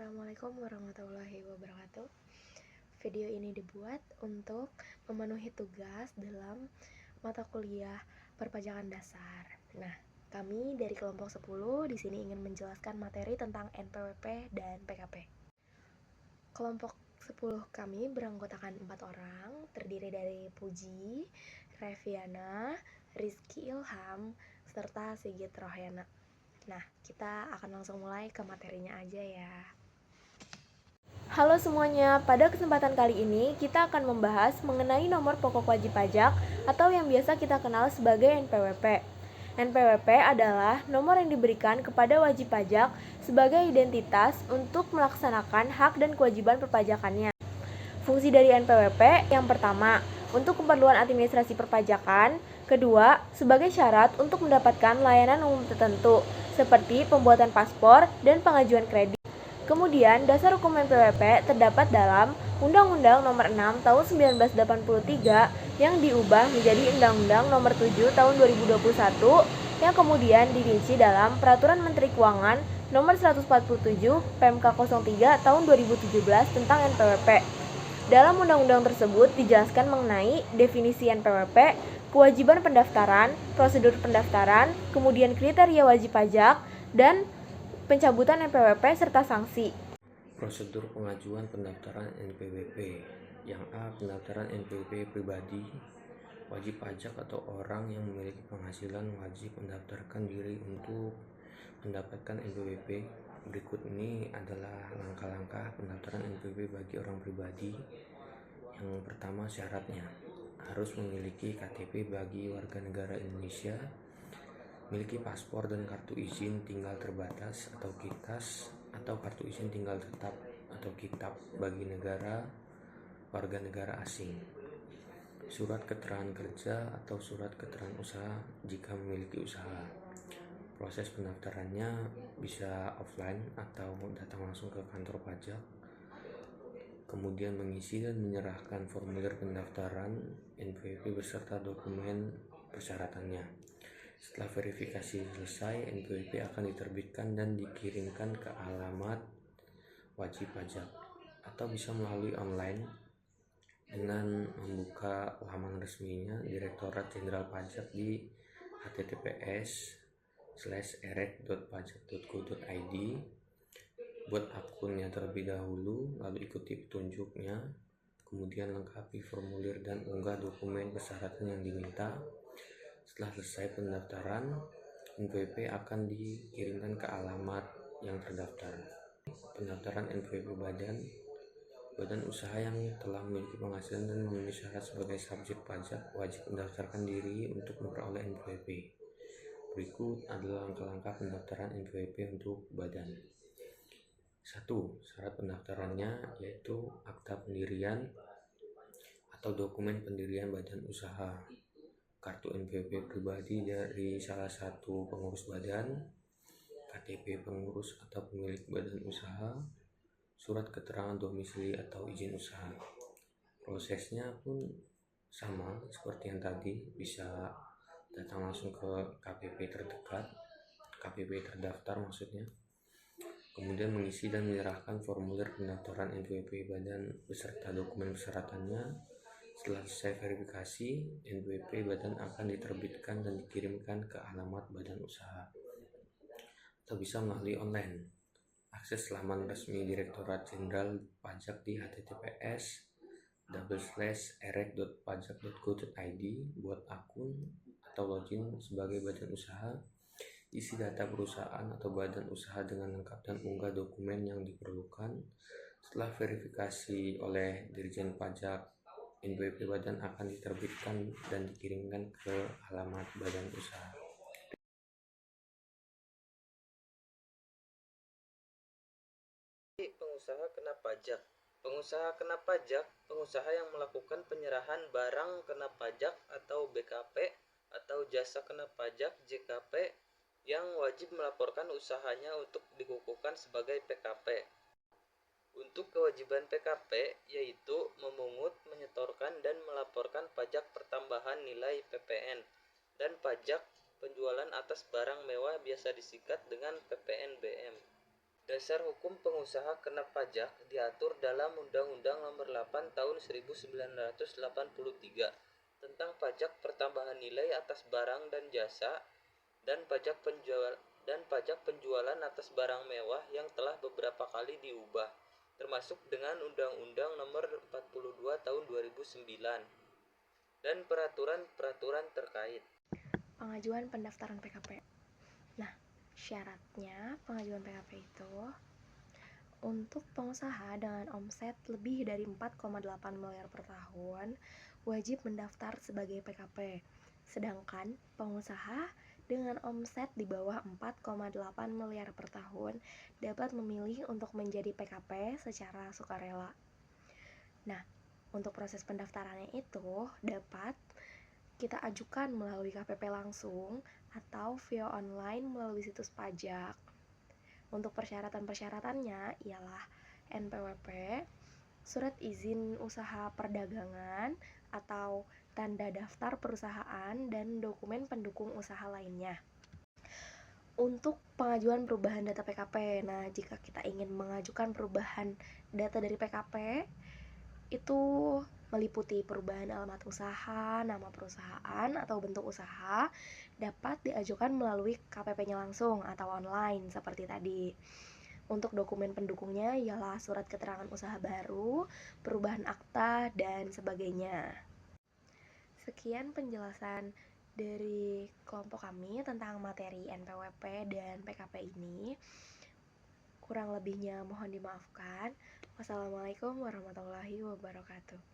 Assalamualaikum warahmatullahi wabarakatuh. Video ini dibuat untuk memenuhi tugas dalam mata kuliah perpajakan dasar. Nah, kami dari kelompok 10 di sini ingin menjelaskan materi tentang NPWP dan PKP. Kelompok 10 kami beranggotakan 4 orang, terdiri dari Puji, Reviana, Rizky Ilham, serta Sigit Rohyana. Nah, kita akan langsung mulai ke materinya aja ya. Halo semuanya, pada kesempatan kali ini kita akan membahas mengenai nomor pokok wajib pajak atau yang biasa kita kenal sebagai NPWP. NPWP adalah nomor yang diberikan kepada wajib pajak sebagai identitas untuk melaksanakan hak dan kewajiban perpajakannya. Fungsi dari NPWP yang pertama, untuk keperluan administrasi perpajakan. Kedua, sebagai syarat untuk mendapatkan layanan umum tertentu, seperti pembuatan paspor dan pengajuan kredit. Kemudian, dasar hukum NPWP terdapat dalam Undang-Undang Nomor 6 Tahun 1983 yang diubah menjadi Undang-Undang Nomor 7 Tahun 2021 yang kemudian dirinci dalam Peraturan Menteri Keuangan Nomor 147 PMK 03 Tahun 2017 tentang NPWP. Dalam undang-undang tersebut dijelaskan mengenai definisi NPWP, kewajiban pendaftaran, prosedur pendaftaran, kemudian kriteria wajib pajak, dan pencabutan NPWP serta sanksi. Prosedur pengajuan pendaftaran NPWP. Yang A. Pendaftaran NPWP pribadi. Wajib pajak atau orang yang memiliki penghasilan wajib mendaftarkan diri untuk mendapatkan NPWP. Berikut ini adalah langkah-langkah pendaftaran NPWP bagi orang pribadi. Yang pertama, syaratnya harus memiliki KTP bagi warga negara Indonesia, memiliki paspor dan kartu izin tinggal terbatas atau KITAS, atau kartu izin tinggal tetap atau kitab bagi warga negara asing, surat keterangan kerja atau surat keterangan usaha jika memiliki usaha. Proses pendaftarannya bisa offline atau datang langsung ke kantor pajak, kemudian mengisi dan menyerahkan formulir pendaftaran NPWP beserta dokumen persyaratannya. Setelah verifikasi selesai, NPWP akan diterbitkan dan dikirimkan ke alamat wajib pajak, atau bisa melalui online dengan membuka laman resminya Direktorat Jenderal Pajak di https://erek.pajak.go.id. Buat akunnya terlebih dahulu, lalu ikuti petunjuknya, kemudian lengkapi formulir dan unggah dokumen persyaratan yang diminta. Setelah selesai pendaftaran, NPWP akan dikirimkan ke alamat yang terdaftar. Pendaftaran NPWP badan usaha yang telah memiliki penghasilan dan memenuhi syarat sebagai subjek pajak wajib mendaftarkan diri untuk memperoleh NPWP. Berikut adalah langkah-langkah pendaftaran NPWP untuk badan. 1. Syarat pendaftarannya yaitu akta pendirian atau dokumen pendirian badan usaha, kartu NPWP pribadi dari salah satu pengurus badan, KTP pengurus atau pemilik badan usaha, surat keterangan domisili atau izin usaha. Prosesnya pun sama seperti yang tadi, bisa datang langsung ke KPP terdekat, KPP terdaftar maksudnya, kemudian mengisi dan menyerahkan formulir pendaftaran NPWP badan beserta dokumen persyaratannya. Setelah selesai verifikasi, NPWP badan akan diterbitkan dan dikirimkan ke alamat badan usaha, atau bisa melalui online. Akses laman resmi Direktorat Jenderal Pajak di https://erek.pajak.go.id. Buat akun atau login sebagai badan usaha, isi data perusahaan atau badan usaha dengan lengkap dan unggah dokumen yang diperlukan. Setelah verifikasi oleh Dirjen Pajak, NPWP badan akan diterbitkan dan dikirimkan ke alamat badan usaha. Pengusaha kena pajak. Pengusaha kena pajak, pengusaha yang melakukan penyerahan barang kena pajak atau BKP atau jasa kena pajak JKP yang wajib melaporkan usahanya untuk dikukuhkan sebagai PKP. Untuk kewajiban PKP yaitu memungut, menyetorkan dan melaporkan pajak pertambahan nilai PPN dan pajak penjualan atas barang mewah biasa disingkat dengan PPNBM. Dasar hukum pengusaha kena pajak diatur dalam Undang-Undang Nomor 8 Tahun 1983 tentang pajak pertambahan nilai atas barang dan jasa dan pajak penjualan atas barang mewah yang telah beberapa kali diubah, termasuk dengan Undang-Undang Nomor 42 Tahun 2009 dan peraturan-peraturan terkait. Pengajuan pendaftaran PKP. Nah, syaratnya pengajuan PKP itu untuk pengusaha dengan omset lebih dari 4,8 miliar per tahun wajib mendaftar sebagai PKP. Sedangkan pengusaha dengan omset di bawah 4,8 miliar per tahun dapat memilih untuk menjadi PKP secara sukarela. Nah, untuk proses pendaftarannya itu dapat kita ajukan melalui KPP langsung atau via online melalui situs pajak. Untuk persyaratan-persyaratannya ialah NPWP, surat izin usaha perdagangan atau tanda daftar perusahaan, dan dokumen pendukung usaha lainnya. Untuk pengajuan perubahan data PKP, nah jika kita ingin mengajukan perubahan data dari PKP, itu meliputi perubahan alamat usaha, nama perusahaan, atau bentuk usaha, dapat diajukan melalui KPP-nya langsung atau online seperti tadi. Untuk dokumen pendukungnya ialah surat keterangan usaha baru, perubahan akta, dan sebagainya. Sekian penjelasan dari kelompok kami tentang materi NPWP dan PKP ini. Kurang lebihnya mohon dimaafkan. Wassalamualaikum warahmatullahi wabarakatuh.